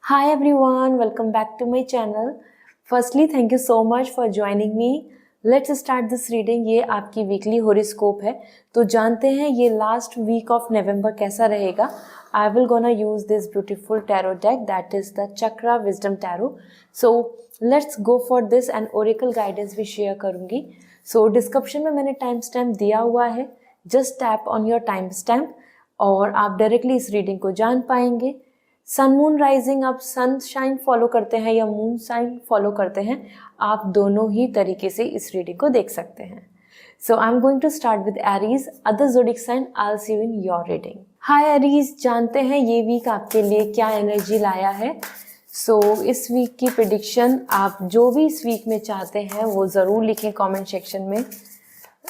Hi everyone, welcome back to my channel. Firstly, thank you so much for joining me. Let's start this reading. ये आपकी weekly horoscope है, तो जानते हैं ये लास्ट वीक ऑफ नवंबर कैसा रहेगा. I will gonna use this beautiful tarot deck, that is the Chakra Wisdom Tarot. So let's go for this and oracle guidance भी शेयर करूँगी. So डिस्क्रिप्शन में मैंने टाइम स्टैम्प दिया हुआ है, just tap on your time stamp और आप directly इस रीडिंग को जान पाएंगे. सन मून राइजिंग, आप सनशाइन फॉलो करते हैं या मून साइन फॉलो करते हैं, आप दोनों ही तरीके से इस रीडिंग को देख सकते हैं. So I am going to start with Aries, other zodiac sign I will see you in your reading. Hi Aries, जानते हैं ये वीक आपके लिए क्या एनर्जी लाया है. सो इस वीक की प्रिडिक्शन आप जो भी इस वीक में चाहते हैं वो ज़रूर लिखें कमेंट सेक्शन में.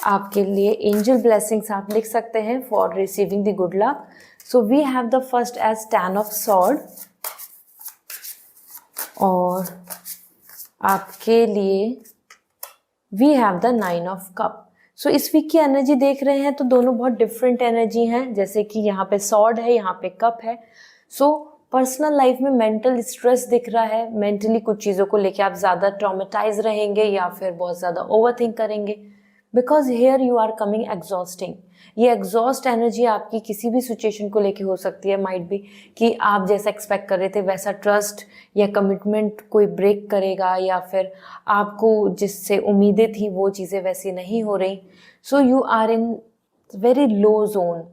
आपके लिए एंजल ब्लेसिंग्स आप लिख सकते हैं for receiving the good luck. So we have the first as 10 of sword और आपके लिए we have the 9 of cup. So इस वीक की एनर्जी देख रहे हैं तो दोनों बहुत डिफरेंट एनर्जी हैं. जैसे कि यहाँ पे सॉर्ड है, यहाँ पे कप है. सो पर्सनल लाइफ में मेंटल स्ट्रेस दिख रहा है. मेंटली कुछ चीज़ों को लेके आप ज़्यादा ट्रॉमेटाइज रहेंगे या फिर बहुत ज़्यादा ओवरथिंक करेंगे, because here you are coming exhausting. ये एग्जॉस्ट एनर्जी आपकी किसी भी सिचुएशन को लेके हो सकती है. माइट बी कि आप जैसा एक्सपेक्ट कर रहे थे वैसा ट्रस्ट या कमिटमेंट कोई ब्रेक करेगा, या फिर आपको जिससे उम्मीदें थी वो चीज़ें वैसी नहीं हो रही. So you are in very low zone.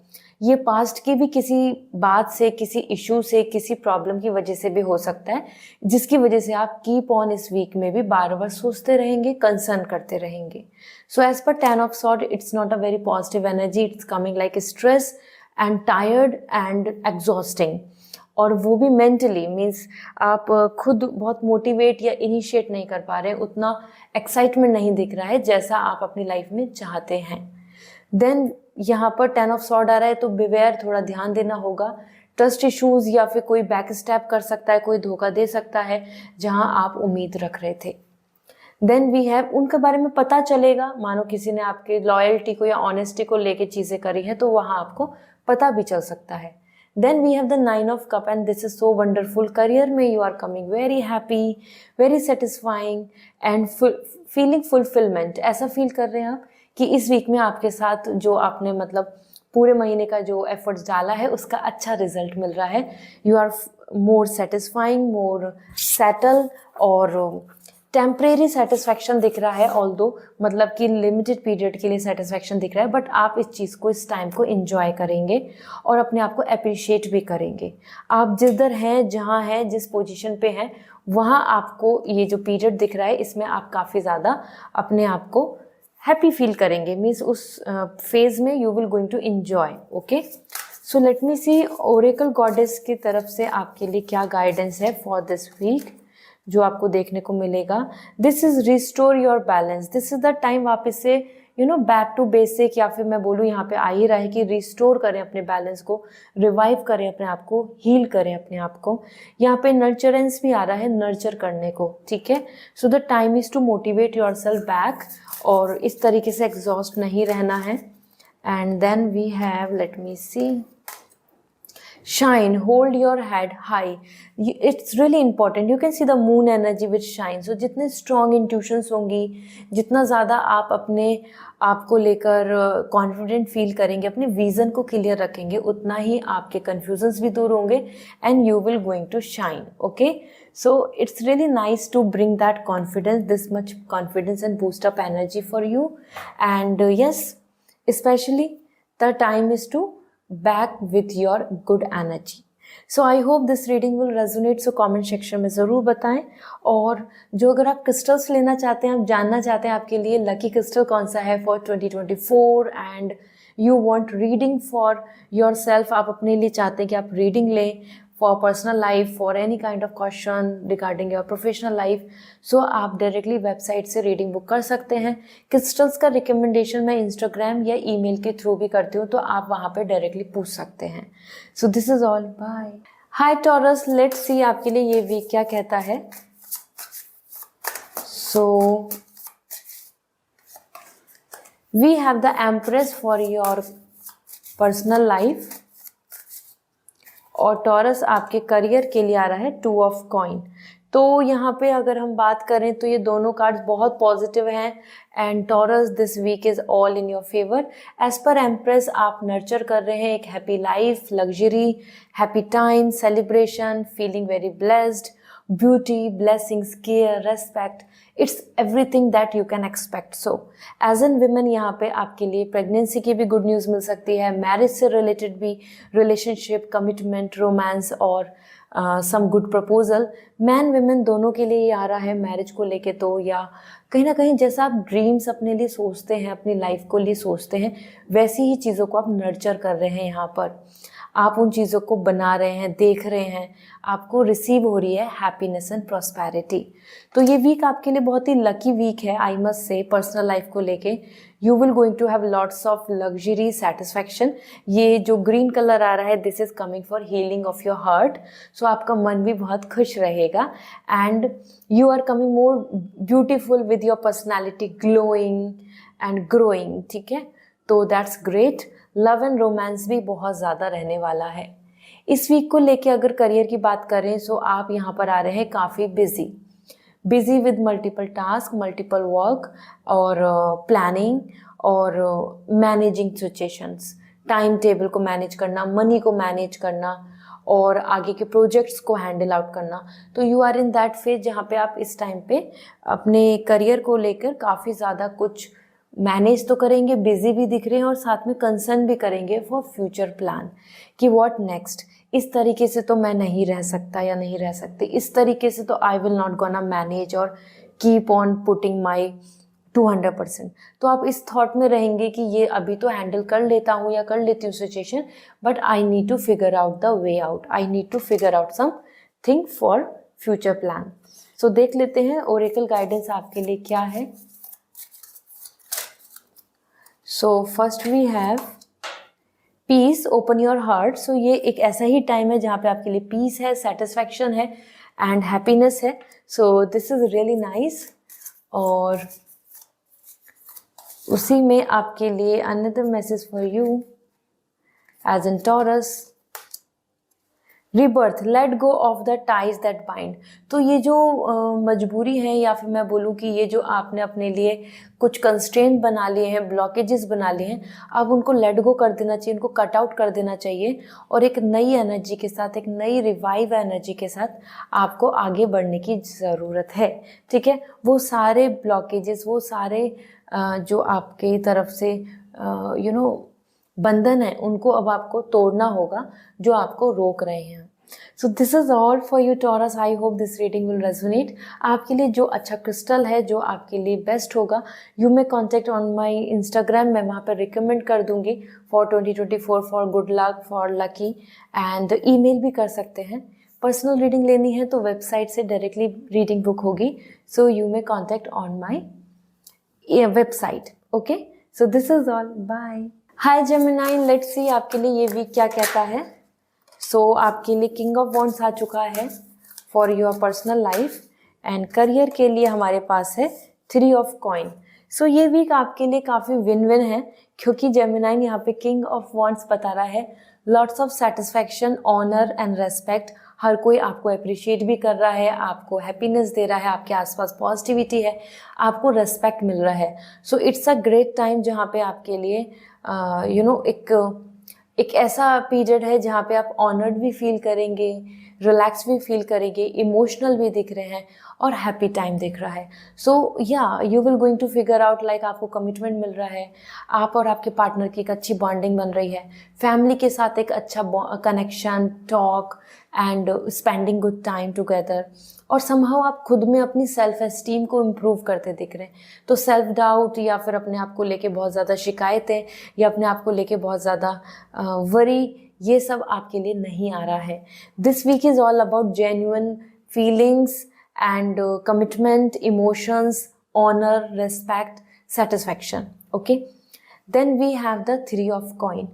ये पास्ट की भी किसी बात से, किसी इशू से, किसी प्रॉब्लम की वजह से भी हो सकता है, जिसकी वजह से आप कीप ऑन इस वीक में भी बार बार सोचते रहेंगे, कंसर्न करते रहेंगे. सो as per 10 of sword, it's not a very positive energy. It's coming like stress and tired and exhausting. और वो भी मेंटली मीन्स आप खुद बहुत मोटिवेट या इनिशिएट नहीं कर पा रहे, उतना एक्साइटमेंट नहीं दिख रहा है जैसा आप अपनी लाइफ में चाहते हैं. देन यहाँ पर 10 ऑफ सॉर्ड आ रहा है तो बिवेयर, थोड़ा ध्यान देना होगा. ट्रस्ट इश्यूज या फिर कोई बैक स्टेप कर सकता है, कोई धोखा दे सकता है जहाँ आप उम्मीद रख रहे थे. देन वी हैव, उनके बारे में पता चलेगा, मानो किसी ने आपके लॉयल्टी को या ऑनेस्टी को लेके चीज़ें करी हैं तो वहाँ आपको पता भी चल सकता है. Then we have the 9 of cup and this is so wonderful. Career में you are coming very happy, very satisfying and feeling fulfilment. ऐसा फील कर रहे हैं आप कि इस वीक में आपके साथ जो आपने मतलब पूरे महीने का जो एफर्ट्स डाला है उसका अच्छा रिजल्ट मिल रहा है. You are more satisfying, more settle और टेम्परेरी सेटिस्फैक्शन दिख रहा है. ऑल्दो मतलब कि लिमिटेड पीरियड के लिए सेटिस्फैक्शन दिख रहा है, बट आप इस चीज़ को, इस टाइम को एंजॉय करेंगे और अपने आप को अप्रिशिएट भी करेंगे. आप जिधर हैं, जहाँ हैं, जिस पोजीशन पे हैं, वहाँ आपको ये जो पीरियड दिख रहा है इसमें आप काफ़ी ज़्यादा अपने आप को हैप्पी फील करेंगे. मीन्स उस फेज में you will going to enjoy. Okay, so let me see oracle goddess की तरफ से आपके लिए क्या गाइडेंस है फॉर दिस वीक जो आपको देखने को मिलेगा. This is restore your balance. This is the time वापस से बैक टू बेसिक, या फिर मैं बोलूँ यहाँ पे आ ही रहा है कि रिस्टोर करें अपने बैलेंस को, रिवाइव करें अपने आप को, हील करें अपने आप को. यहाँ पे नर्चरेंस भी आ रहा है, नर्चर करने को. ठीक है, so the time is to motivate your self back और इस तरीके से एग्जॉस्ट नहीं रहना है. And then we have, let me see, shine, hold your head high. It's really important. You can see the moon energy which shines. So जितने strong intuitions होंगी, जितना ज़्यादा आप अपने आप को लेकर कॉन्फिडेंट फील करेंगे, अपने विजन को क्लियर रखेंगे, उतना ही आपके कन्फ्यूजन्स भी दूर होंगे and you will going to shine. Okay, so it's really nice to bring that confidence, this much confidence and boost up energy for you. And yes, especially the time is to back with your good energy. So I hope this reading will resonate. So comment section में ज़रूर बताएं. और जो अगर आप crystals लेना चाहते हैं, आप जानना चाहते हैं आपके लिए लकी क्रिस्टल कौन सा है for 2024 and you want reading for yourself, आप अपने लिए चाहते हैं कि आप रीडिंग लें for personal life, for any kind of question regarding your professional life, so आप डायरेक्टली वेबसाइट से रीडिंग बुक कर सकते हैं. क्रिस्टल्स का रिकमेंडेशन मैं इंस्टाग्राम या ईमेल के थ्रू भी करती हूँ, तो आप वहाँ पे डायरेक्टली पूछ सकते हैं. So this is all, bye. Hi Taurus, let's see आपके लिए ये वीक क्या कहता है. So we have the empress for your personal life और टॉरस आपके करियर के लिए आ रहा है 2 ऑफ कॉइन। तो यहाँ पे अगर हम बात करें तो ये दोनों कार्ड्स बहुत पॉजिटिव हैं and Taurus this week is all in your favour. As per empress आप नर्चर कर रहे हैं एक happy life, luxury, happy time, celebration, feeling very blessed, beauty, blessings, care, respect, it's everything that you can expect. So as an women यहाँ पे आपके लिए pregnancy की भी गुड न्यूज़ मिल सकती है, मैरिज से रिलेटेड भी, रिलेशनशिप, कमिटमेंट, रोमांस और some good proposal. Man women दोनों के लिए ये आ रहा है मैरिज को लेके तो, या कहीं ना कहीं जैसा आप ड्रीम्स अपने लिए सोचते हैं, अपनी लाइफ को लिए सोचते हैं, वैसी ही चीज़ों को आप नर्चर कर रहे हैं। यहाँ पर आप उन चीज़ों को बना रहे हैं, देख रहे हैं, आपको रिसीव हो रही है हैप्पीनेस एंड प्रॉस्पेरिटी। तो ये वीक आपके लिए बहुत ही लकी वीक है I must say. Personal life को लेके you will going to have lots of luxury, satisfaction. ये जो ग्रीन कलर आ रहा है this is coming for healing of your heart. So आपका मन भी बहुत खुश रहेगा and you are coming more beautiful with your personality glowing and growing. ठीक है, तो that's great. Love and romance भी बहुत ज़्यादा रहने वाला है इस वीक को लेके। अगर करियर की बात करें सो आप यहाँ पर आ रहे हैं काफ़ी busy with multiple task, multiple work और प्लानिंग और मैनेजिंग सिचुएशंस, टाइम टेबल को मैनेज करना, मनी को मैनेज करना और आगे के प्रोजेक्ट्स को हैंडल आउट करना। तो you are in that phase जहाँ पे आप इस टाइम पे अपने करियर को लेकर काफ़ी ज़्यादा कुछ मैनेज तो करेंगे, बिजी भी दिख रहे हैं और साथ में कंसर्न भी करेंगे फॉर फ्यूचर प्लान कि व्हाट नेक्स्ट। इस तरीके से तो मैं नहीं रह सकता या नहीं रह सकती, इस तरीके से तो I will not gonna manage और कीप ऑन पुटिंग माई 200%। तो आप इस थॉट में रहेंगे कि ये अभी तो हैंडल कर लेता हूँ या कर लेती हूँ situation, but I need to figure out the way out, I need to figure out something for future plan. So देख लेते हैं ओरेकल गाइडेंस आपके लिए क्या है। So first we have peace, open your heart. So ये एक ऐसा ही टाइम है जहाँ पे आपके लिए पीस है, सेटिस्फैक्शन है एंड हैप्पीनेस है। So this is really nice. और उसी में आपके लिए another message for you as in Taurus, rebirth, let go of the ties that bind. तो ये जो मजबूरी है या फिर मैं बोलूँ कि ये जो आपने अपने लिए कुछ कंस्ट्रेंट बना लिए हैं, ब्लॉकेजेस बना लिए हैं, अब उनको लेट गो कर देना चाहिए, उनको कट आउट कर देना चाहिए और एक नई एनर्जी के साथ, एक नई रिवाइव एनर्जी के साथ आपको आगे बढ़ने की ज़रूरत है। ठीक है, वो सारे ब्लॉकेजेस, वो सारे जो आपके तरफ से बंधन है उनको अब आपको तोड़ना होगा जो आपको रोक रहे हैं। So this is all for you taurus. I hope this reading will resonate. आपके लिए जो अच्छा क्रिस्टल है, जो आपके लिए बेस्ट होगा, you may contact on my Instagram. मैं वहाँ पर रिकमेंड कर दूंगी for 2024 for good luck, for lucky, and email भी कर सकते हैं। पर्सनल रीडिंग लेनी है तो वेबसाइट से डायरेक्टली रीडिंग बुक होगी। So you may contact on my website. Okay, so this is all, bye. Hi Gemini, let's see आपके लिए ये वीक क्या कहता है। सो आपके लिए किंग ऑफ वॉन्ड्स आ चुका है for your personal life and career के लिए हमारे पास है 3 ऑफ कॉइन। सो ये वीक आपके लिए काफ़ी विन विन है क्योंकि जेमिनाई यहाँ पे किंग ऑफ वॉन्ड्स बता रहा है lots of satisfaction, honour and respect. हर कोई आपको अप्रिशिएट भी कर रहा है, आपको हैप्पीनेस दे रहा है, आपके आसपास पॉजिटिविटी है, आपको रेस्पेक्ट मिल रहा है। सो इट्स अ ग्रेट टाइम जहाँ पे आपके लिए एक ऐसा पीरियड है जहाँ पे आप ऑनर्ड भी फील करेंगे, रिलैक्स भी फील करेंगे, इमोशनल भी दिख रहे हैं और हैप्पी टाइम दिख रहा है। So yeah you will going to figure out like आपको कमिटमेंट मिल रहा है, आप और आपके पार्टनर की एक अच्छी बॉन्डिंग बन रही है, फैमिली के साथ एक अच्छा connection, talk and spending good time together, और समहाउ आप खुद में अपनी सेल्फ एस्टीम को इम्प्रूव करते दिख रहे हैं। तो सेल्फ डाउट या फिर अपने आप को लेके बहुत ज़्यादा शिकायतें या अपने आप को लेके बहुत ज़्यादा वरी, ये सब आपके लिए नहीं आ रहा है। This week is all about genuine feelings and commitment, emotions, honour, respect, satisfaction. Okay, then we have the 3 of coin.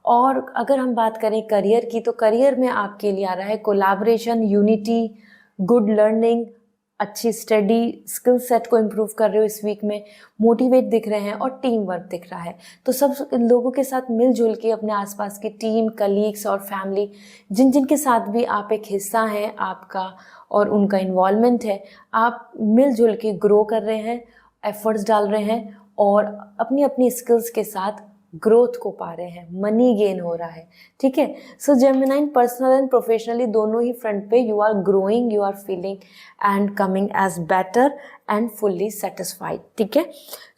और अगर हम बात करें करियर की, तो करियर में आपके लिए आ रहा है कोलैबोरेशन, यूनिटी, गुड लर्निंग, अच्छी स्टडी स्किल सेट को इम्प्रूव कर रहे हो इस वीक में, मोटिवेट दिख रहे हैं और टीम वर्क दिख रहा है। तो सब लोगों के साथ मिलजुल के अपने आसपास की टीम, कलीग्स और फैमिली जिन जिन के साथ भी आप एक हिस्सा हैं आपका और उनका इन्वॉल्वमेंट है, आप मिलजुल के ग्रो कर रहे हैं, एफर्ट्स डाल रहे हैं और अपनी अपनी स्किल्स के साथ ग्रोथ को पा रहे हैं, मनी गेन हो रहा है। ठीक है, so Gemini in personal and professionally दोनों ही फ्रंट पे you are growing, you are feeling and coming as better and fully satisfied. ठीक है,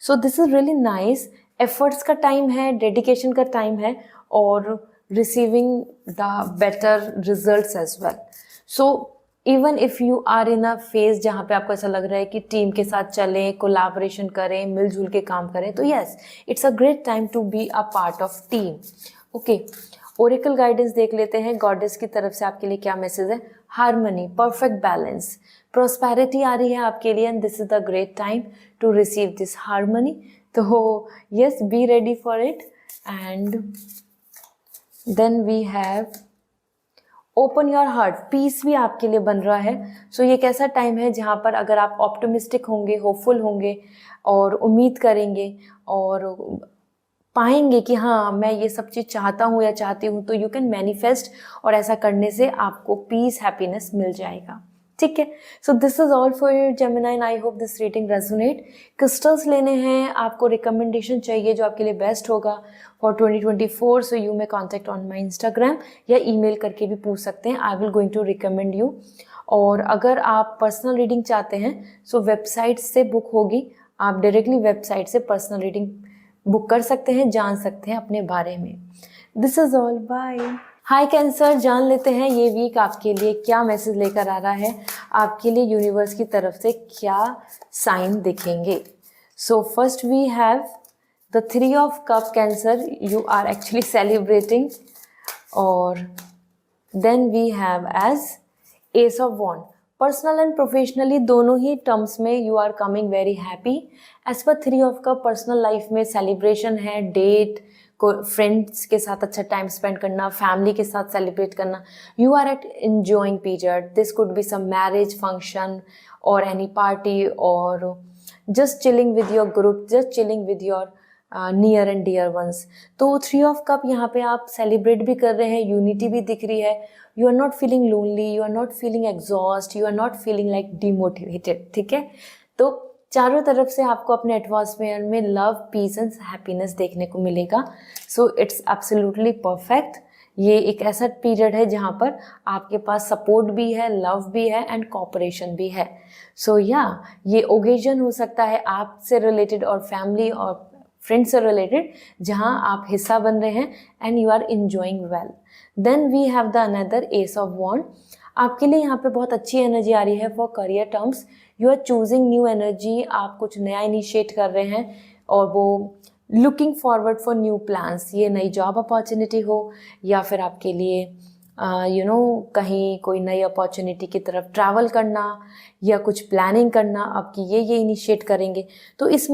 so this is really nice. Efforts का टाइम है, डेडिकेशन का टाइम है और receiving the better results as well. So even if you are in a phase जहाँ पे आपको ऐसा लग रहा है कि टीम के साथ चलें, कोलैबोरेशन करें, मिलजुल के काम करें, तो yes, it's a great time to be a part of team. Okay, oracle guidance देख लेते हैं। गॉडेस की तरफ से आपके लिए क्या मैसेज है? हार्मनी, परफेक्ट बैलेंस, प्रोस्पेरिटी आ रही है आपके लिए and this is the great time to receive this harmony. तो yes, be ready for it. And then we have open your heart, peace भी आपके लिए बन रहा है। सो ये कैसा टाइम है जहाँ पर अगर आप ऑप्टिमिस्टिक होंगे, होपफुल होंगे और उम्मीद करेंगे और पाएंगे कि हाँ मैं ये सब चीज़ चाहता हूँ या चाहती हूँ, तो यू कैन मैनिफेस्ट और ऐसा करने से आपको पीस, हैप्पीनेस मिल जाएगा। ठीक है, so this is all for your Gemini. I hope this reading resonate. Crystals लेने हैं, आपको रिकमेंडेशन चाहिए जो आपके लिए बेस्ट होगा for 2024, so you may contact on my Instagram या ईमेल करके भी पूछ सकते हैं। I will going to recommend you. और अगर आप पर्सनल रीडिंग चाहते हैं सो वेबसाइट से बुक होगी, आप डायरेक्टली वेबसाइट से पर्सनल रीडिंग बुक कर सकते हैं, जान सकते हैं अपने बारे में। This is all, bye. Hi Cancer, जान लेते हैं ये वीक आपके लिए क्या मैसेज लेकर आ रहा है, आपके लिए यूनिवर्स की तरफ से क्या साइन दिखेंगे। So first we have the 3 of cup. Cancer, you are actually celebrating. और then we have as ace of wand. Personal and professionally दोनों ही टर्म्स में you are coming very happy. As per 3 of cup, personal life में celebration है, date को, friends के साथ अच्छा टाइम स्पेंड करना, फैमिली के साथ सेलिब्रेट करना। You are at enjoying period, this could be some marriage function और एनी पार्टी और just chilling with your group, just chilling with your near and dear ones. तो 3 ऑफ कप यहाँ पे आप सेलिब्रेट भी कर रहे हैं, यूनिटी भी दिख रही है। You are not feeling lonely, you are not feeling exhaust, you are not feeling like demotivated. ठीक है, तो चारों तरफ से आपको अपने एटमॉस्फेयर में लव, पीस एंड हैप्पीनेस देखने को मिलेगा। So it's absolutely perfect. ये एक ऐसा पीरियड है जहाँ पर आपके पास सपोर्ट भी है, लव भी है एंड कॉपरेशन भी है। सो या ये ओकेजन हो सकता है आपसे रिलेटेड और फैमिली और फ्रेंड्स से रिलेटेड जहाँ आप हिस्सा बन रहे हैं and you are enjoying well. Then we have the another ace of wand. आपके लिए यहाँ पे बहुत अच्छी एनर्जी आ रही है for career terms. You are choosing new energy, आप कुछ नया इनिशिएट कर रहे हैं और वो looking forward for new plans. ये नई जॉब अपॉर्चुनिटी हो या फिर आपके लिए कहीं कोई नई अपॉर्चुनिटी की तरफ ट्रैवल करना या कुछ प्लानिंग करना, आपकी ये इनिशिएट करेंगे। तो इस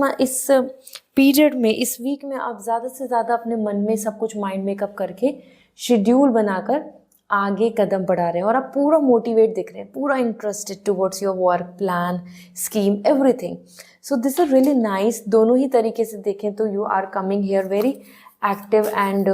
पीरियड में, इस वीक में आप ज़्यादा से ज़्यादा अपने मन में सब कुछ माइंड मेकअप करके शेड्यूल बनाकर आगे कदम बढ़ा रहे हैं और आप पूरा मोटिवेट दिख रहे हैं, पूरा interested towards your work plan, scheme, everything. So this is really nice. दोनों ही तरीके से देखें तो you are coming here very active and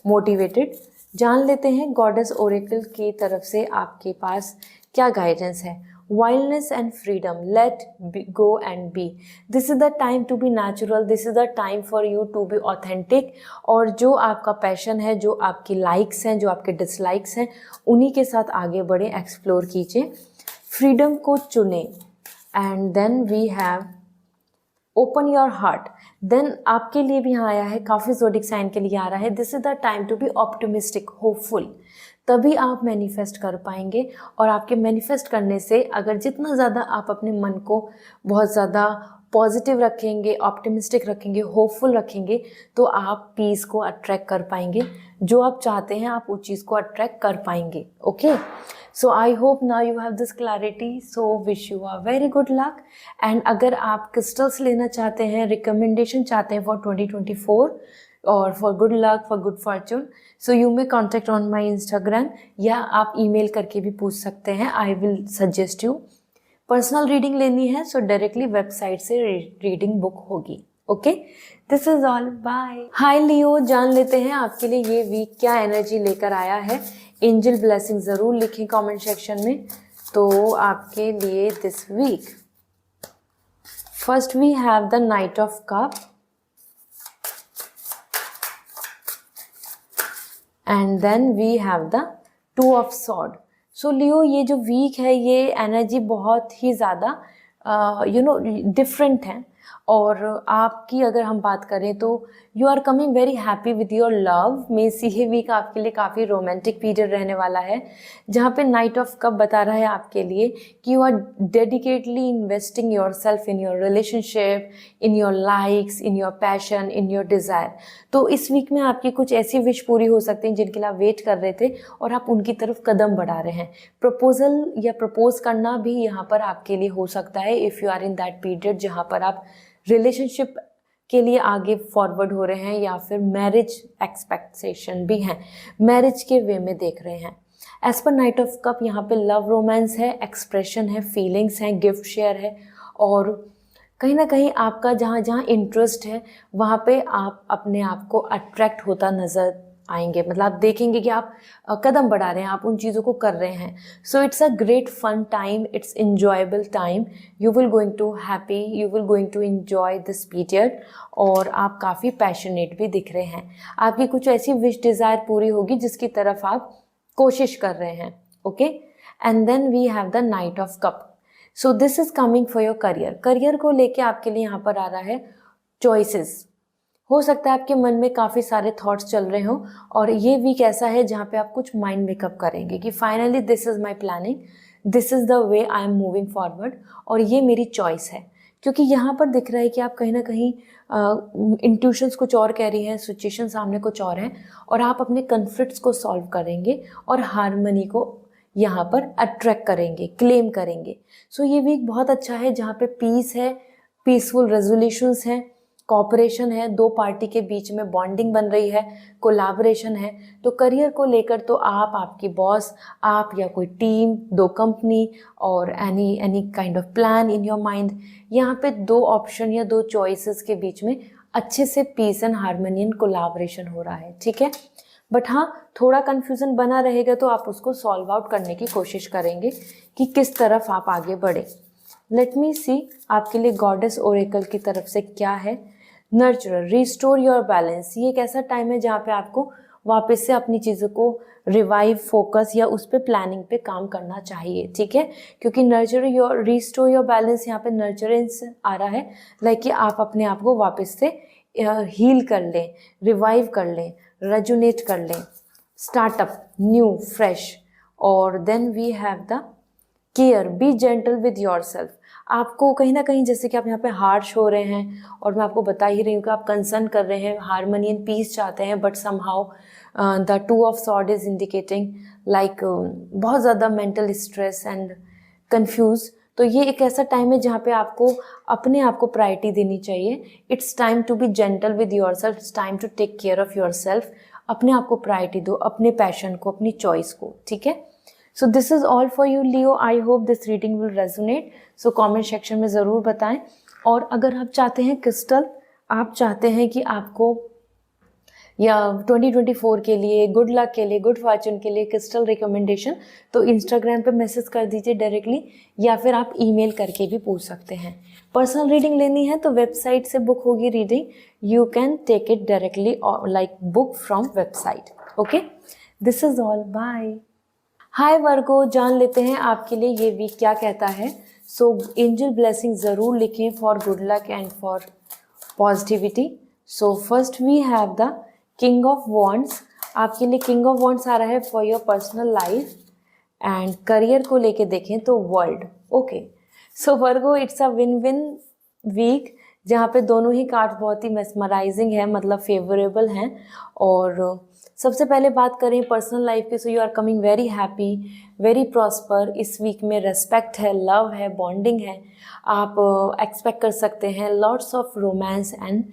motivated. जान लेते हैं गॉडेस ओरेकल की तरफ से आपके पास क्या गाइडेंस है। Wildness and freedom, let go and be. This is the time to be natural, this is the time for you to be authentic. और जो आपका पैशन है, जो आपकी लाइक्स हैं, जो आपके डिसलाइक्स हैं, उन्हीं के साथ आगे बढ़े, एक्सप्लोर कीजिए, फ्रीडम को चुने। And then we have open your heart. Then आपके लिए भी यहाँ आया है, काफ़ी ज़ोडिक साइन के लिए आ रहा है, this is the time to be optimistic, hopeful. तभी आप मैनिफेस्ट कर पाएंगे और आपके मैनिफेस्ट करने से अगर जितना ज़्यादा आप अपने मन को बहुत ज़्यादा पॉजिटिव रखेंगे, ऑप्टिमिस्टिक रखेंगे, होपफुल रखेंगे, तो आप पीस को अट्रैक्ट कर पाएंगे। जो आप चाहते हैं आप उस चीज़ को अट्रैक्ट कर पाएंगे। Okay, so I hope now you have this clarity. So wish you are very good luck. And अगर आप क्रिस्टल्स लेना चाहते हैं, रिकमेंडेशन चाहते हैं फॉर 2024, और for good luck, for good fortune. So you may contact on my Instagram, या आप ईमेल करके भी पूछ सकते हैं। I will suggest you. Personal reading लेनी है सो डायरेक्टली वेबसाइट से रीडिंग बुक होगी। Okay, this is all, bye. Hi Leo, जान लेते हैं आपके लिए ये वीक क्या एनर्जी लेकर आया है। एंजल ब्लेसिंग ज़रूर लिखें कमेंट सेक्शन में। तो आपके लिए this week first we have the knight of cup and then we have the two of sword. So Leo, ये जो वीक है ये एनर्जी बहुत ही ज़्यादा डिफरेंट है। और आपकी अगर हम बात करें तो you are coming very happy with your love. Means ये वीक आपके लिए काफ़ी रोमांटिक पीरियड रहने वाला है, जहाँ पे नाइट ऑफ कप बता रहा है आपके लिए कि you are dedicatedly investing your self in your relationship, in your likes, in your passion, in your desire. तो इस वीक में आपकी कुछ ऐसी विश पूरी हो सकती हैं जिनके लिए आप वेट कर रहे थे और आप उनकी तरफ कदम बढ़ा रहे हैं। प्रपोजल या प्रपोज करना भी यहाँ पर आपके लिए हो सकता है if you are in that period जहाँ पर आप रिलेशनशिप के लिए आगे फॉरवर्ड हो रहे हैं या फिर मैरिज एक्सपेक्टेशन भी हैं, मैरिज के वे में देख रहे हैं। As per night of cup यहाँ पे लव रोमांस है, एक्सप्रेशन है, फीलिंग्स हैं, गिफ्ट शेयर है, और कहीं ना कहीं आपका जहाँ जहाँ इंटरेस्ट है वहाँ पे आप अपने आप को अट्रैक्ट होता नज़र आएंगे। मतलब आप देखेंगे कि आप कदम बढ़ा रहे हैं, आप उन चीज़ों को कर रहे हैं। So it's a great fun time, it's enjoyable time. You will going to happy, you will going to enjoy this period. और आप काफ़ी पैशनेट भी दिख रहे हैं। आपकी कुछ ऐसी विश डिज़ायर पूरी होगी जिसकी तरफ आप कोशिश कर रहे हैं। Okay, and then we have the knight of cup. So this is coming for your career. Career को लेके आपके लिए यहाँ पर आ रहा है चॉइसेस। हो सकता है आपके मन में काफ़ी सारे थॉट्स चल रहे हों, और ये वीक ऐसा है जहाँ पे आप कुछ माइंड मेकअप करेंगे कि finally this is my planning, this is the way I am moving forward, और ये मेरी चॉइस है। क्योंकि यहाँ पर दिख रहा है कि आप कहीं ना कहीं इंट्यूशंस कुछ और कह रही हैं, सिचुएशन सामने कुछ और है, और आप अपने कन्फ्लिक्ट्स को सॉल्व करेंगे और हारमनी को यहाँ पर अट्रैक्ट करेंगे, क्लेम करेंगे। सो ये वीक बहुत अच्छा है जहाँ पे पीस है, पीसफुल रेजोल्यूशंस हैं, कॉपरेशन है, दो पार्टी के बीच में बॉन्डिंग बन रही है, कोलैबोरेशन है। तो करियर को लेकर तो आप, आपकी बॉस, आप या कोई टीम, दो कंपनी, और any kind of plan in your mind, यहाँ पे दो ऑप्शन या दो चॉइसेस के बीच में अच्छे से peace and harmony and collaboration हो रहा है। ठीक है, बट हाँ, थोड़ा कन्फ्यूज़न बना रहेगा तो आप उसको सॉल्व आउट करने की कोशिश करेंगे कि किस तरफ आप आगे बढ़े। लेट मी सी आपके लिए गॉडेस ओरेकल की तरफ से क्या है। नर्चरर, रिस्टोर योर बैलेंस। ये एक ऐसा टाइम है जहाँ पे आपको वापस से अपनी चीज़ों को रिवाइव, फोकस या उस पर प्लानिंग पे काम करना चाहिए। ठीक है, क्योंकि nurture your, restore your balance, यहाँ पे नर्चरेंस आ रहा है, लाइक कि आप अपने आप को वापस से हील कर लें, रिवाइव कर लें, रेजुनेट कर लें, स्टार्टअप, न्यू, फ्रेश। और then we have the care, be gentle with your self. आपको कहीं ना कहीं, जैसे कि आप यहाँ पे हार्श हो रहे हैं, और मैं आपको बता ही रही हूँ कि आप कंसर्न कर रहे हैं, हार्मनी एंड पीस चाहते हैं, but somehow the two of sword is indicating like बहुत ज़्यादा मेंटल स्ट्रेस एंड कंफ्यूज। तो ये एक ऐसा टाइम है जहाँ पे आपको अपने आप को प्रायोरिटी देनी चाहिए। It's time to be gentle with your self, it's time to take care of your self. अपने आप को प्रायोरिटी दो, अपने पैशन को, अपनी चॉइस को। ठीक है, so this is all for you Leo. I hope this reading will resonate. So comment section में ज़रूर बताएं। और अगर आप चाहते हैं क्रिस्टल, आप चाहते हैं कि आपको या 2024 के लिए, गुड लक के लिए, गुड फॉर्चून के लिए क्रिस्टल रिकमेंडेशन, तो इंस्टाग्राम पे मैसेज कर दीजिए डायरेक्टली, या फिर आप ईमेल करके भी पूछ सकते हैं। पर्सनल रीडिंग लेनी है तो वेबसाइट से बुक होगी reading. You can take it directly like book from website. Okay, this is all, bye. Hi Virgo, जान लेते हैं आपके लिए ये वीक क्या कहता है। सो एंजल ब्लेसिंग ज़रूर लिखें for good luck and for positivity. So first we have the king of wands. आपके लिए किंग ऑफ वॉन्ड्स आ रहा है for your personal life. And career को लेके देखें तो world. Okay, so Virgo, it's a win win week जहाँ पे दोनों ही कार्ड बहुत ही मेस्मराइजिंग है, मतलब फेवरेबल हैं। और सबसे पहले बात करें पर्सनल लाइफ की, so you are coming very happy, very prosper. इस वीक में रेस्पेक्ट है, लव है, बॉन्डिंग है। आप एक्सपेक्ट कर सकते हैं lots of romance and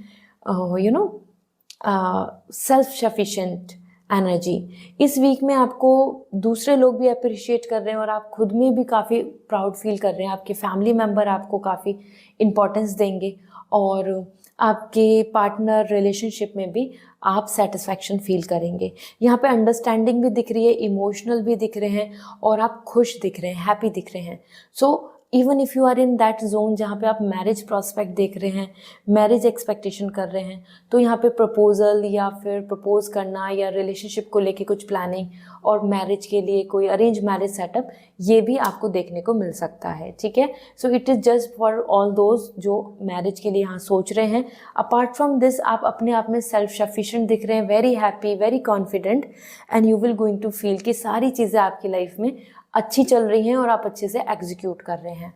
self sufficient energy. इस वीक में आपको दूसरे लोग भी अप्रिशिएट कर रहे हैं और आप खुद में भी काफ़ी प्राउड फील कर रहे हैं। आपके फैमिली मेम्बर आपको काफ़ी इम्पोर्टेंस देंगे और आपके पार्टनर रिलेशनशिप में भी आप सेटिस्फैक्शन फील करेंगे। यहाँ पे अंडरस्टैंडिंग भी दिख रही है, इमोशनल भी दिख रहे हैं और आप खुश दिख रहे हैं, हैप्पी दिख रहे हैं। So even if you are in that zone जहाँ पे आप मैरिज प्रॉस्पेक्ट देख रहे हैं, मैरिज एक्सपेक्टेशन कर रहे हैं, तो यहाँ पे प्रपोजल या फिर प्रपोज करना या रिलेशनशिप को लेके कुछ प्लानिंग और मैरिज के लिए कोई अरेंज मैरिज सेटअप, ये भी आपको देखने को मिल सकता है। ठीक है, सो it is just for all those जो मैरिज के लिए यहाँ सोच रहे हैं। अपार्ट फ्रॉम दिस आप अपने आप में सेल्फ सफिशिएंट दिख रहे हैं, very happy, very confident, and you will going to feel कि सारी चीज़ें आपकी लाइफ में अच्छी चल रही हैं और आप अच्छे से एग्जीक्यूट कर रहे हैं।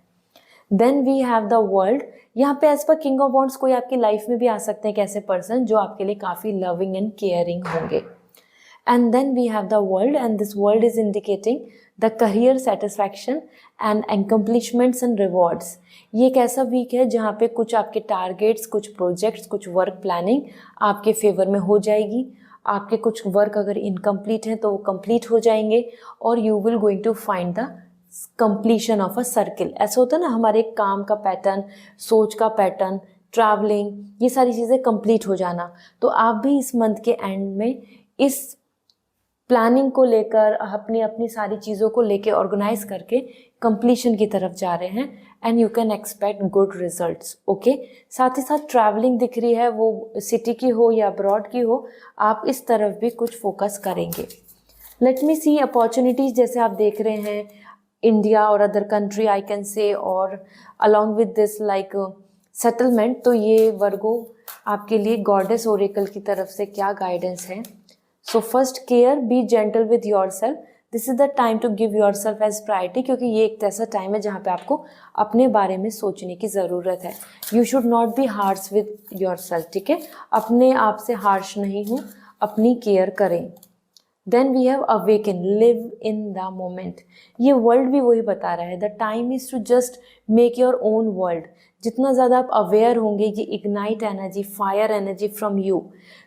Then we have the world. यहाँ पे as per king of wands कोई आपकी लाइफ में भी आ सकते हैं एक ऐसे पर्सन जो आपके लिए काफ़ी लविंग एंड केयरिंग होंगे। And then we have the world, and this world is indicating the career satisfaction and accomplishments and rewards. ये एक ऐसा वीक है जहाँ पे कुछ आपके टारगेट्स, कुछ प्रोजेक्ट्स, कुछ वर्क प्लानिंग आपके फेवर में हो जाएगी। आपके कुछ वर्क अगर इनकम्प्लीट हैं तो वो कंप्लीट हो जाएंगे और you will going to find the completion of a circle. ऐसा होता है ना, हमारे काम का पैटर्न, सोच का पैटर्न, ट्रैवलिंग, ये सारी चीज़ें कंप्लीट हो जाना। तो आप भी इस मंथ के एंड में इस प्लानिंग को लेकर अपनी अपनी सारी चीज़ों को लेकर ऑर्गेनाइज करके कंप्लीशन की तरफ जा रहे हैं and you can expect good results. Okay, साथ ही साथ ट्रैवलिंग दिख रही है, वो सिटी की हो या अब्रॉड की हो, आप इस तरफ भी कुछ फोकस करेंगे। लेट मी सी अपॉर्चुनिटीज़, जैसे आप देख रहे हैं इंडिया और other country I can say, और along with this like settlement. तो ये वर्गो आपके लिए गॉडेस ओरेकल की तरफ से क्या गाइडेंस है। So first, care, be gentle with your self. This is the time to give your self as priority, क्योंकि ये एक ऐसा टाइम है जहाँ पे आपको अपने बारे में सोचने की ज़रूरत है। You should not be harsh with your self. ठीक है, अपने आप से हार्श नहीं हूँ, अपनी केयर करें। Then we have awaken, live in the moment. ये वर्ल्ड भी वही बता रहा है, the time is to just make your own world. जितना ज़्यादा आप अवेयर होंगे, ये ignite energy, fire energy from you,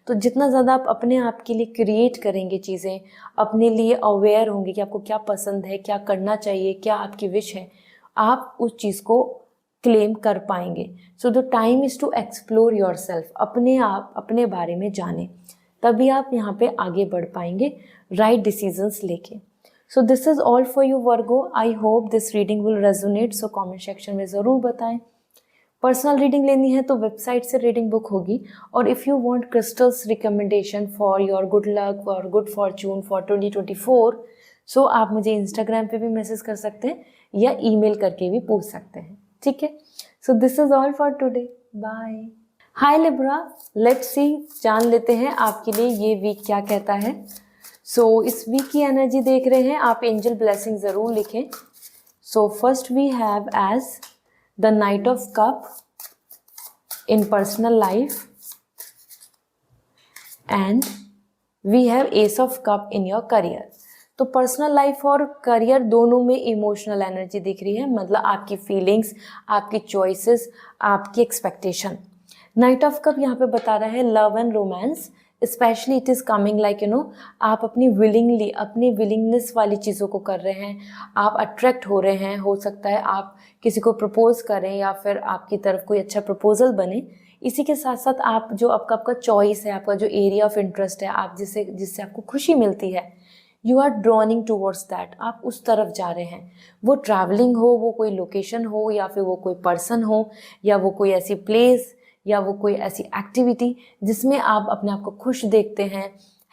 तो जितना ज़्यादा आप अपने आप के लिए क्रिएट करेंगे चीज़ें, अपने लिए अवेयर होंगे कि आपको क्या पसंद है, क्या करना चाहिए, क्या आपकी विश है, आप उस चीज़ को क्लेम कर पाएंगे। So the time is to explore your self, अपने आप अपने बारे में जाने, तभी आप यहाँ पे आगे बढ़ पाएंगे राइट डिसीजंस लेके। सो this is all for you Virgo. I hope this reading will resonate. So comment section में ज़रूर बताएं। पर्सनल रीडिंग लेनी है तो वेबसाइट से रीडिंग बुक होगी, और if you want crystals recommendation for your good luck और गुड फॉर्चून फॉर 2024, सो आप मुझे इंस्टाग्राम पे भी मैसेज कर सकते हैं या ईमेल करके भी पूछ सकते हैं। ठीक है, so this is all for today. Bye. Hi Libra, let's see, जान लेते हैं आपके लिए ये वीक क्या कहता है। सो इस वीक की एनर्जी देख रहे हैं आप, एंजल ब्लेसिंग ज़रूर लिखें। So first we have as the knight of cup in personal life, and we have ace of cup in your career. तो पर्सनल लाइफ और करियर दोनों में इमोशनल एनर्जी दिख रही है, मतलब आपकी फीलिंग्स, आपकी चॉइसेस, आपकी एक्सपेक्टेशन। नाइट ऑफ कप यहाँ पे बता रहा है love and romance, specially it is coming like आप अपनी विलिंगली, अपनी विलिंगनेस वाली चीज़ों को कर रहे हैं, आप अट्रैक्ट हो रहे हैं। हो सकता है आप किसी को प्रपोज करें या फिर आपकी तरफ कोई अच्छा प्रपोजल बने। इसी के साथ साथ आप जो आपका चॉइस है, आपका जो एरिया ऑफ इंटरेस्ट है, आप जिससे आपको खुशी मिलती है, you are drowning towards that, आप उस तरफ जा रहे हैं। वो ट्रैवलिंग हो, वो कोई लोकेशन हो, या फिर वो कोई पर्सन हो, या वो कोई ऐसी प्लेस, या वो कोई ऐसी एक्टिविटी जिसमें आप अपने आप को खुश देखते हैं,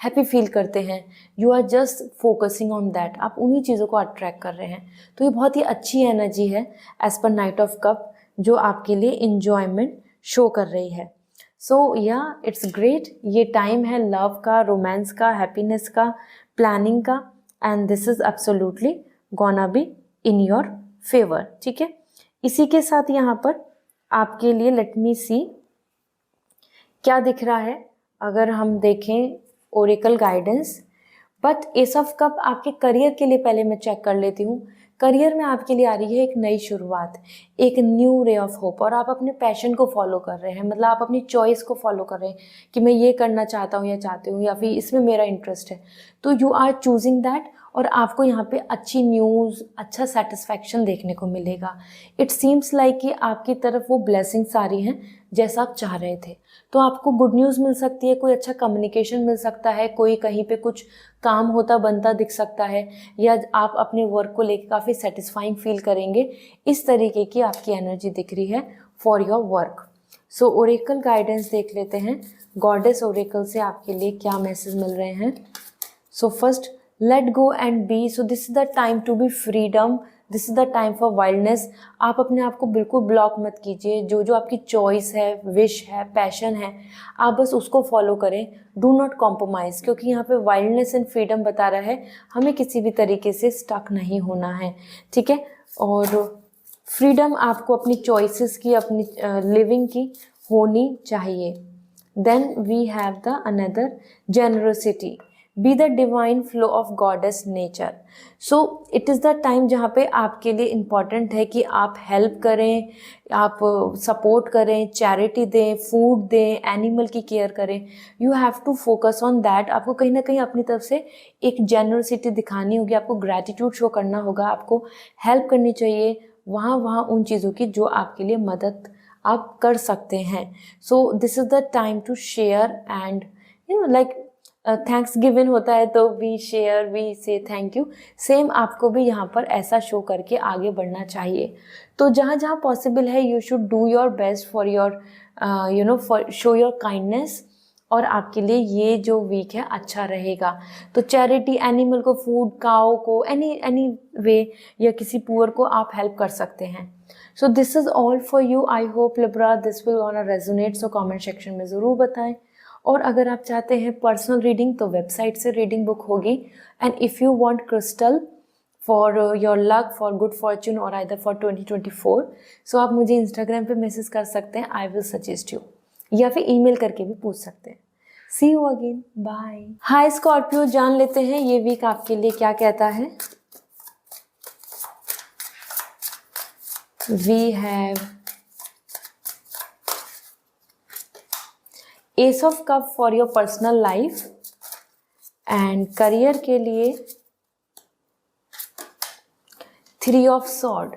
हैप्पी फील करते हैं। You are just focusing on that, आप उन्हीं चीज़ों को अट्रैक्ट कर रहे हैं। तो ये बहुत ही अच्छी एनर्जी है as per night of cup, जो आपके लिए इंजॉयमेंट शो कर रही है। सो या इट्स ग्रेट, ये टाइम है लव का, रोमांस का, हैप्पीनेस का, प्लानिंग का, and this is absolutely gonna be in your favour. ठीक है, इसी के साथ यहाँ पर आपके लिए लेट मी सी क्या दिख रहा है। अगर हम देखें Oracle guidance, but S of cup आपके करियर के लिए पहले मैं चेक कर लेती हूँ। करियर में आपके लिए आ रही है एक नई शुरुआत, एक न्यू रे ऑफ होप, और आप अपने पैशन को फॉलो कर रहे हैं, मतलब आप अपनी चॉइस को फॉलो कर रहे हैं कि मैं ये करना चाहता हूँ या चाहती हूँ, या फिर इसमें मेरा इंटरेस्ट है, तो यू आर चूजिंग दैट, और आपको यहाँ पे अच्छी न्यूज़, अच्छा सेटिस्फैक्शन देखने को मिलेगा। इट सीम्स लाइक कि आपकी तरफ वो ब्लेसिंग्स आ रही हैं जैसा आप चाह रहे थे। तो आपको गुड न्यूज़ मिल सकती है, कोई अच्छा कम्युनिकेशन मिल सकता है, कोई कहीं पे कुछ काम होता बनता दिख सकता है, या आप अपने वर्क को लेकर काफ़ी सेटिस्फाइंग फील करेंगे। इस तरीके की आपकी एनर्जी दिख रही है for your work. So Oracle guidance देख लेते हैं, गॉडेस ओरेकल से आपके लिए क्या मैसेज मिल रहे हैं। So first, let go and be. So this is the time to be freedom, this is the time for wildness. आप अपने आप को बिल्कुल ब्लॉक मत कीजिए, जो जो आपकी चॉइस है, विश है, पैशन है, आप बस उसको फॉलो करें, डू नॉट कॉम्प्रोमाइज़, क्योंकि यहाँ पे वाइल्डनेस एंड फ्रीडम बता रहा है हमें किसी भी तरीके से स्टक नहीं होना है, ठीक है। और फ्रीडम आपको अपनी चॉइसेस की, अपनी लिविंग की होनी चाहिए। Then we have the another generosity, be the divine flow of goddess nature. So it is the time जहाँ पे आपके लिए इम्पॉर्टेंट है कि आप हेल्प करें, आप सपोर्ट करें, चैरिटी दें, फूड दें, एनिमल की केयर करें। You have to focus on that. आपको कहीं ना कहीं अपनी तरफ से एक जेनरसिटी दिखानी होगी, आपको ग्रैटिट्यूड शो करना होगा, आपको हेल्प करनी चाहिए वहाँ उन चीज़ों की जो आपके लिए मदद आप कर सकते हैं। So this is the time to share and like thanks given होता है तो we share, we say thank you. Same आपको भी यहाँ पर ऐसा शो करके आगे बढ़ना चाहिए। तो जहाँ जहाँ पॉसिबल है you should do your best for your for show your kindness, और आपके लिए ये जो वीक है अच्छा रहेगा। तो चैरिटी, एनिमल को फूड, काओ को एनी वे, या किसी पुअर को आप हेल्प कर सकते हैं। So this is all for you. I hope Libra this will gonna resonate. So comment section में ज़रूर बताएं। और अगर आप चाहते हैं पर्सनल रीडिंग तो वेबसाइट से रीडिंग बुक होगी। And if you want crystal for your luck, for good Fortune और आइदर फॉर 2024, सो आप मुझे इंस्टाग्राम पे मैसेज कर सकते हैं, आई विल सजेस्ट यू, या फिर ईमेल करके भी पूछ सकते हैं। See you again, bye. Hi Scorpio, जान लेते हैं ये वीक आपके लिए क्या कहता है। We have ace of cup for your personal life, and career के लिए 3 ऑफ सॉर्ड।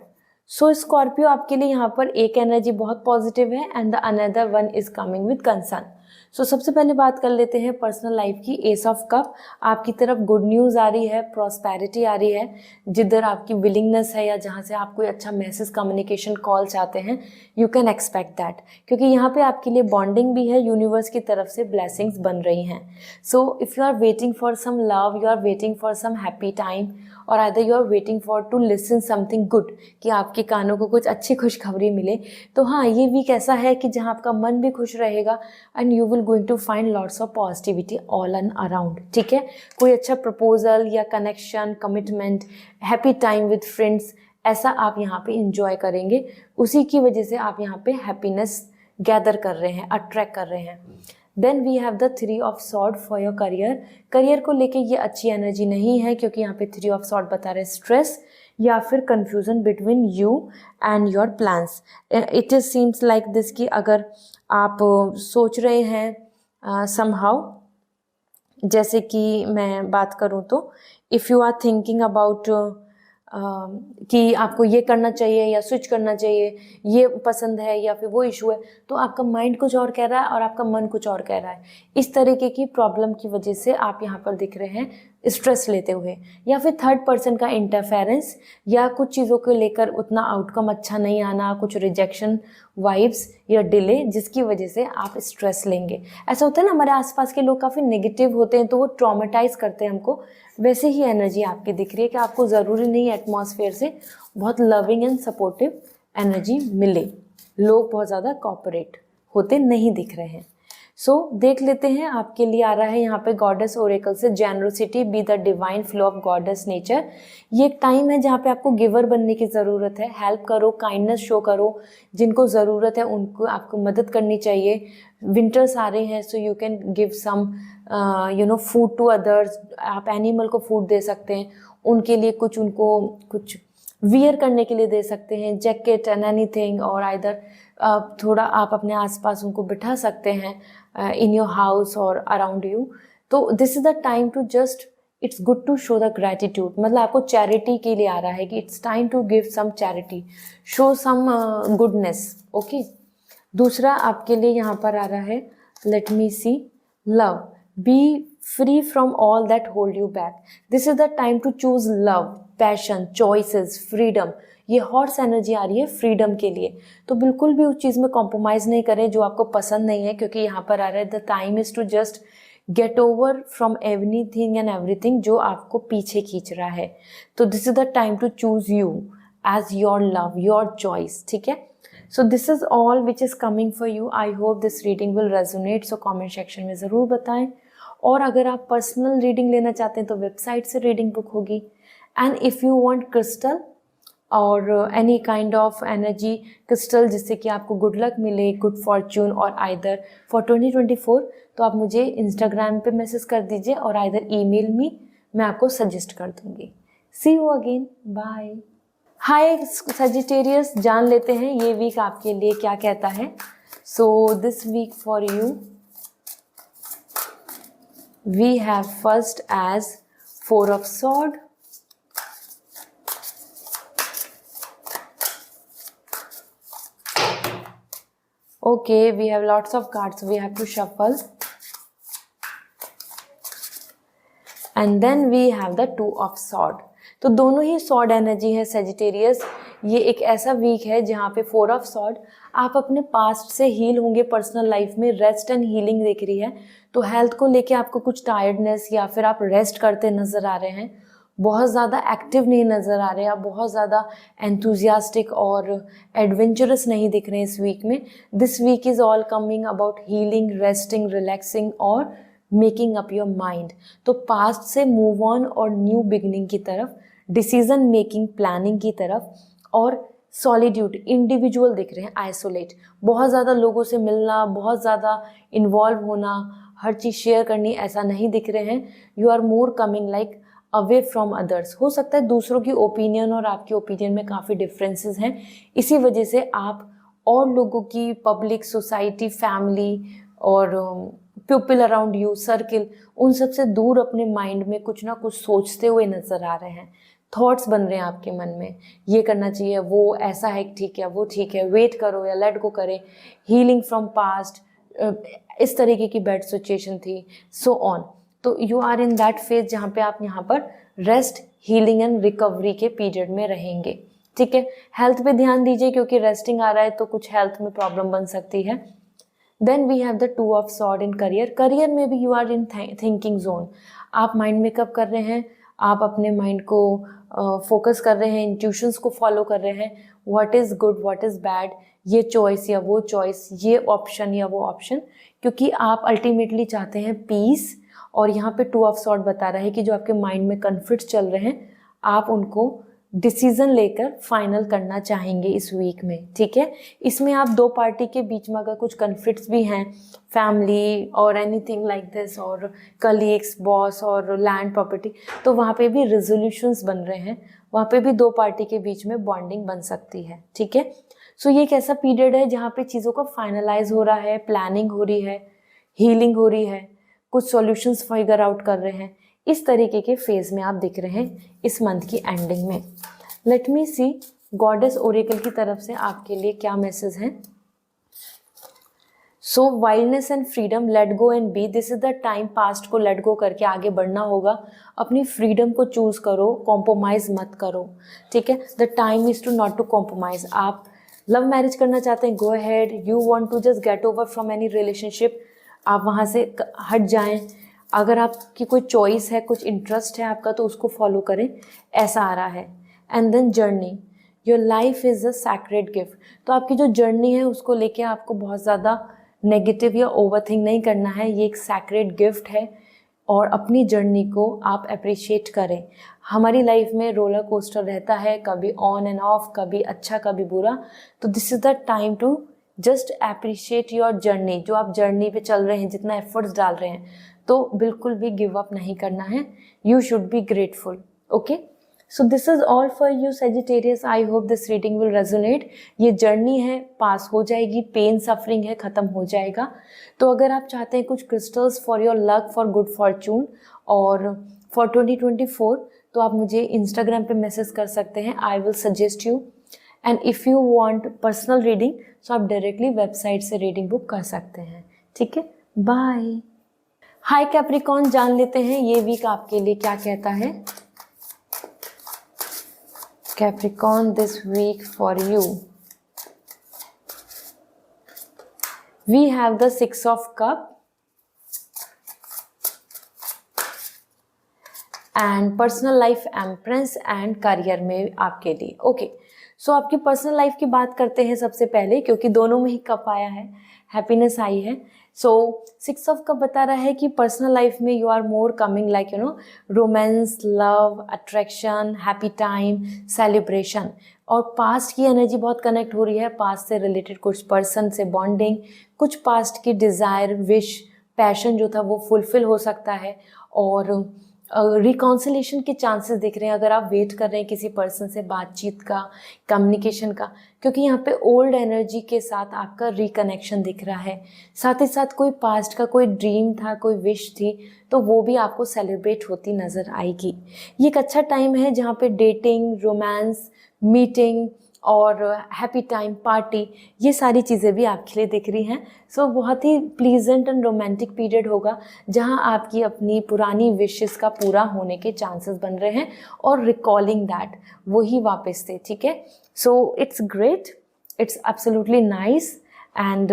सो स्कॉर्पियो आपके लिए यहाँ पर एक एनर्जी बहुत पॉजिटिव है and the another one is coming with concern. So सबसे पहले बात कर लेते हैं पर्सनल लाइफ की। एस ऑफ कप आपकी तरफ गुड न्यूज़ आ रही है, प्रॉस्पेरिटी आ रही है, जिधर आपकी विलिंगनेस है या जहाँ से आप कोई अच्छा मैसेज, कम्युनिकेशन, कॉल चाहते हैं, यू कैन एक्सपेक्ट दैट, क्योंकि यहाँ पे आपके लिए बॉन्डिंग भी है, यूनिवर्स की तरफ से ब्लेसिंग्स बन रही हैं। So if you are waiting for some love, you are waiting for some happy time, और either you are waiting for to listen something good, कि आपके कानों को कुछ अच्छी खुशखबरी मिले, तो हाँ ये वीक ऐसा है कि जहाँ आपका मन भी खुश रहेगा and you will going to find lots of positivity all and around, ठीक है। कोई अच्छा प्रपोजल या connection, commitment, happy time with friends, ऐसा आप यहाँ पे इंजॉय करेंगे। उसी की वजह से आप यहाँ पे हैप्पीनेस गैदर कर रहे हैं, अट्रैक्ट कर रहे हैं। Then we have the 3 of sword for your career. Career को लेके ये अच्छी एनर्जी नहीं है, क्योंकि यहाँ पे 3 ऑफ सॉर्ड बता रहे स्ट्रेस या फिर confusion between you and your plans. It is seems like this कि अगर आप सोच रहे हैं समहाउ, जैसे कि मैं बात करूँ तो if you are thinking about कि आपको ये करना चाहिए या स्विच करना चाहिए, ये पसंद है या फिर वो इशू है, तो आपका माइंड कुछ और कह रहा है और आपका मन कुछ और कह रहा है। इस तरीके की प्रॉब्लम की वजह से आप यहाँ पर दिख रहे हैं स्ट्रेस लेते हुए, या फिर थर्ड पर्सन का इंटरफेरेंस, या कुछ चीज़ों को लेकर उतना आउटकम अच्छा नहीं आना, कुछ रिजेक्शन वाइब्स या डिले, जिसकी वजह से आप स्ट्रेस लेंगे। ऐसा होता है ना, हमारे आसपास के लोग काफ़ी नेगेटिव होते हैं तो वो ट्रॉमेटाइज करते हैं हमको, वैसे ही एनर्जी आपकी दिख रही है कि आपको ज़रूरी नहीं एटमॉस्फेयर से बहुत लविंग एंड सपोर्टिव एनर्जी मिले। लोग बहुत ज़्यादा कॉपरेट होते नहीं दिख रहे हैं। सो देख लेते हैं आपके लिए आ रहा है यहाँ पे गॉडेस ओरेकल से, generosity B the divine flow of goddess nature. ये एक टाइम है जहाँ पे आपको गिवर बनने की ज़रूरत है, हेल्प करो, काइंडनेस शो करो, जिनको ज़रूरत है उनको आपको मदद करनी चाहिए। विंटर्स आ रहे हैं, so you can give some food to others, आप एनिमल को फूड दे सकते हैं, उनके लिए उनको कुछ वियर करने के लिए दे सकते हैं, जैकेट एंड एनीथिंग, और आइदर थोड़ा आप अपने आसपास उनको बिठा सकते हैं इन योर हाउस और अराउंड यू। तो this is the time to just, it's good to show the gratitude, मतलब आपको चैरिटी के लिए आ रहा है कि it's time to give some charity, show some goodness. Okay, दूसरा आपके लिए यहाँ पर आ रहा है, let me see, love, be free from all that hold you back. This is the time to choose love, passion, choices, freedom. ये horse energy आ रही है फ्रीडम के लिए, तो बिल्कुल भी उस चीज़ में कॉम्प्रोमाइज़ नहीं करें जो आपको पसंद नहीं है, क्योंकि यहाँ पर आ रहा है the time is to just get over from everything and everything जो आपको पीछे खींच रहा है। तो this is the time to choose you as your love, your choice. ठीक है, so this is all which is coming for you. I hope this reading will resonate, so comment section में ज़रूर बताएं। और अगर आप पर्सनल रीडिंग लेना चाहते हैं तो वेबसाइट से रीडिंग बुक होगी। And if you want crystal और any kind of energy crystal जिससे कि आपको गुड लक मिले, गुड फॉर्च्यून और आइदर फॉर 2024, तो आप मुझे इंस्टाग्राम पे मैसेज कर दीजिए और आइदर ईमेल में मैं आपको सजेस्ट कर दूंगी। See you again, bye. Hi Sagittarius, जान लेते हैं ये वीक आपके लिए क्या कहता है। So this week for you we have first as 4 of Swords, okay, we have lots of cards, we have to shuffle, and then we have the 2 of Swords। तो दोनों ही सॉर्ड एनर्जी है Sagittarius. ये एक ऐसा week है जहाँ पे 4 of Swords, आप अपने पास्ट से हील होंगे, पर्सनल लाइफ में रेस्ट एंड हीलिंग दिख रही है। तो हेल्थ को लेके आपको कुछ टायर्डनेस या फिर आप रेस्ट करते नजर आ रहे हैं, बहुत ज़्यादा एक्टिव नहीं नज़र आ रहे, आप बहुत ज़्यादा एंथुजियास्टिक और एडवेंचरस नहीं दिख रहे हैं इस वीक में। This week is all coming about healing, resting, relaxing और मेकिंग अप योर माइंड। तो पास्ट से मूव ऑन और न्यू बिगनिंग की तरफ, डिसीजन मेकिंग, प्लानिंग की तरफ, और सॉलिड्यूड, इंडिविजुअल दिख रहे हैं, आइसोलेट, बहुत ज़्यादा लोगों से मिलना, बहुत ज़्यादा इन्वॉल्व होना, हर चीज़ शेयर करनी, ऐसा नहीं दिख रहे हैं। You are more coming like away from others. हो सकता है दूसरों की ओपिनियन और आपके ओपिनियन में काफ़ी डिफरेंसेस हैं, इसी वजह से आप और लोगों की, पब्लिक, सोसाइटी, फैमिली और पीपल अराउंड यू, सर्किल, उन सब से दूर अपने माइंड में कुछ ना कुछ सोचते हुए नज़र आ रहे हैं। थॉट्स बन रहे हैं आपके मन में, ये करना चाहिए, वो ऐसा है, ठीक है, वो ठीक है, वेट करो या लेट गो करें, हीलिंग फ्रॉम पास्ट, इस तरीके की बैड सिचुएशन थी, सो ऑन। तो you are in that phase जहाँ पे आप यहाँ पर रेस्ट, हीलिंग एंड रिकवरी के पीरियड में रहेंगे। ठीक है, हेल्थ पे ध्यान दीजिए क्योंकि रेस्टिंग आ रहा है तो कुछ हेल्थ में प्रॉब्लम बन सकती है। Then we have the 2 of Swords in career. Career में भी you are in thinking zone, आप माइंड मेकअप कर रहे हैं, आप अपने माइंड को फोकस कर रहे हैं, इंट्यूशंस को फॉलो कर रहे हैं, what is good, what is bad, ये चॉइस या वो चॉइस, ये ऑप्शन या वो ऑप्शन, क्योंकि आप अल्टीमेटली चाहते हैं पीस। और यहाँ पे 2 of Swords बता रहा है कि जो आपके माइंड में कन्फ्लिक्ट चल रहे हैं, आप उनको डिसीजन लेकर फाइनल करना चाहेंगे इस वीक में। ठीक है, इसमें आप 2 पार्टी के बीच में अगर कुछ कन्फ्लिक्ट्स भी हैं, फैमिली और एनीथिंग लाइक दिस, और कलीग्स, बॉस और लैंड प्रॉपर्टी, तो वहाँ पे भी रेजोल्यूशंस बन रहे हैं, वहाँ पे भी 2 पार्टी के बीच में बॉन्डिंग बन सकती है। ठीक है, सो ये एक ऐसा पीरियड है जहाँ पे चीज़ों का फाइनलाइज हो रहा है, प्लानिंग हो रही है, हीलिंग हो रही है, कुछ सॉल्यूशंस फिगर आउट कर रहे हैं, इस तरीके के फेज में आप दिख रहे हैं इस मंथ की एंडिंग में। Let me see goddess oracle की तरफ से आपके लिए क्या मैसेज है। So wildness and freedom, let go and be, this is the time past को लेट गो करके आगे बढ़ना होगा, अपनी फ्रीडम को चूज करो, कॉम्प्रोमाइज मत करो। ठीक है, the time is to not to compromise. आप लव मैरिज करना चाहते हैं, go ahead, you want to just get over from any relationship, आप वहाँ से हट जाएं। अगर आपकी कोई चॉइस है, कुछ इंटरेस्ट है आपका, तो उसको फॉलो करें, ऐसा आ रहा है। And then journey, your life is a sacred gift, तो आपकी जो जर्नी है उसको लेके आपको बहुत ज़्यादा नेगेटिव या ओवरथिंक नहीं करना है, ये एक सैक्रेड गिफ्ट है और अपनी जर्नी को आप अप्रिशिएट करें। हमारी लाइफ में रोलर कोस्टर रहता है, कभी ऑन एंड ऑफ, कभी अच्छा कभी बुरा, तो this is the time to just appreciate your journey. जो आप जर्नी पे चल रहे हैं, जितना एफर्ट्स डाल रहे हैं, तो बिल्कुल भी गिव अप नहीं करना है, you should be grateful. Okay, so this is all for you Sagittarius, I hope this reading will resonate. ये जर्नी है, पास हो जाएगी, पेन सफरिंग है, ख़त्म हो जाएगा। तो अगर आप चाहते हैं कुछ crystals for your luck, for good Fortune और फॉर 2024, तो आप मुझे इंस्टाग्राम पे मैसेज कर सकते हैं, I will suggest you. And if you want personal reading, तो आप डायरेक्टली वेबसाइट से रीडिंग बुक कर सकते हैं। ठीक है, बाय। हाय कैप्रिकॉर्न, जान लेते हैं ये वीक आपके लिए क्या कहता है। Capricorn, this week for you, we have the 6 of cup and personal life empress and career में आपके लिए। ओके, सो आपकी पर्सनल लाइफ की बात करते हैं सबसे पहले, क्योंकि दोनों में ही कप आया है, हैप्पीनेस आई है। सो 6 ऑफ कप बता रहा है कि पर्सनल लाइफ में you are more coming like romance, love, attraction, happy time, celebration. और पास्ट की एनर्जी बहुत कनेक्ट हो रही है, पास्ट से रिलेटेड कुछ पर्सन से बॉन्डिंग, कुछ पास्ट की डिज़ायर, विश, पैशन जो था वो फुलफिल हो सकता है। और रिकॉन्सिलेशन के चांसेस दिख रहे हैं अगर आप वेट कर रहे हैं किसी पर्सन से बातचीत का, कम्युनिकेशन का, क्योंकि यहाँ पे ओल्ड एनर्जी के साथ आपका रिकनेक्शन दिख रहा है। साथ ही साथ कोई पास्ट का कोई ड्रीम था, कोई विश थी, तो वो भी आपको सेलिब्रेट होती नज़र आएगी। ये एक अच्छा टाइम है जहाँ पे डेटिंग, रोमांस, मीटिंग और हैप्पी टाइम, पार्टी, ये सारी चीज़ें भी आपके लिए दिख रही हैं। सो बहुत ही प्लीजेंट एंड रोमांटिक पीरियड होगा जहां आपकी अपनी पुरानी विशेस का पूरा होने के चांसेस बन रहे हैं और रिकॉलिंग दैट, वही वापस से। ठीक है, so it's great, it's absolutely nice and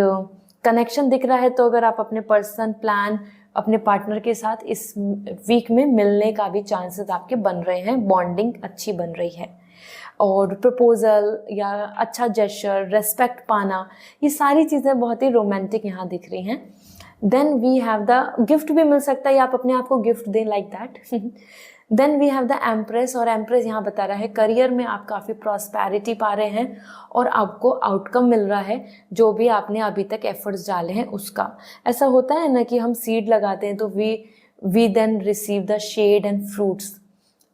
connection दिख रहा है। तो अगर आप अपने पर्सन प्लान अपने पार्टनर के साथ इस वीक में मिलने का भी चांसेस आपके बन रहे हैं, बॉन्डिंग अच्छी बन रही है। और प्रपोजल या अच्छा जेस्चर, रेस्पेक्ट पाना, ये सारी चीज़ें बहुत ही रोमांटिक यहाँ दिख रही हैं। Then we have the gift भी मिल सकता है, या आप अपने आप को गिफ्ट दें like that. Then we have the empress, और एम्प्रेस यहाँ बता रहा है करियर में आप काफ़ी प्रॉस्पेरिटी पा रहे हैं और आपको आउटकम मिल रहा है जो भी आपने अभी तक एफर्ट्स डाले हैं उसका। ऐसा होता है ना कि हम सीड लगाते हैं तो we then receive the shade and fruits,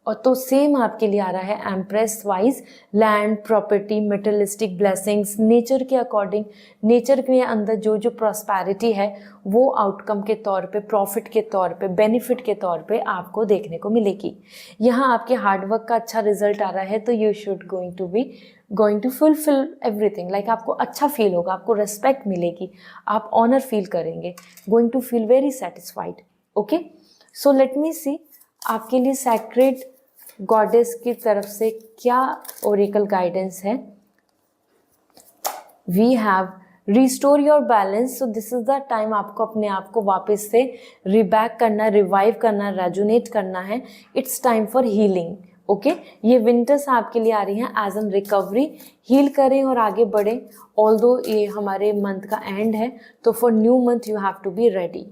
और तो सेम आपके लिए आ रहा है empress wise, land, property, materialistic blessings, nature के अकॉर्डिंग, नेचर के अंदर जो जो प्रॉस्पेरिटी है वो आउटकम के तौर पे, प्रॉफिट के तौर पे, बेनिफिट के तौर पे आपको देखने को मिलेगी। यहाँ आपके हार्डवर्क का अच्छा रिजल्ट आ रहा है, तो you should going to fulfil everything, like आपको अच्छा फील होगा, आपको रेस्पेक्ट मिलेगी, आप ऑनर फील करेंगे, going to feel very satisfied. Okay, so let me see आपके लिए सैक्रेड गॉडेस की तरफ से क्या ओरेकल गाइडेंस है। We have restore your balance, so this is the time आपको अपने आप को वापस से रिबैक करना, रिवाइव करना, रेजुनेट करना है। It's time for healing. Okay, ये विंटर्स आपके लिए आ रही हैं एज एन रिकवरी, हील करें और आगे बढ़ें। ऑल्दो ये हमारे मंथ का एंड है, तो for new month you have to be ready.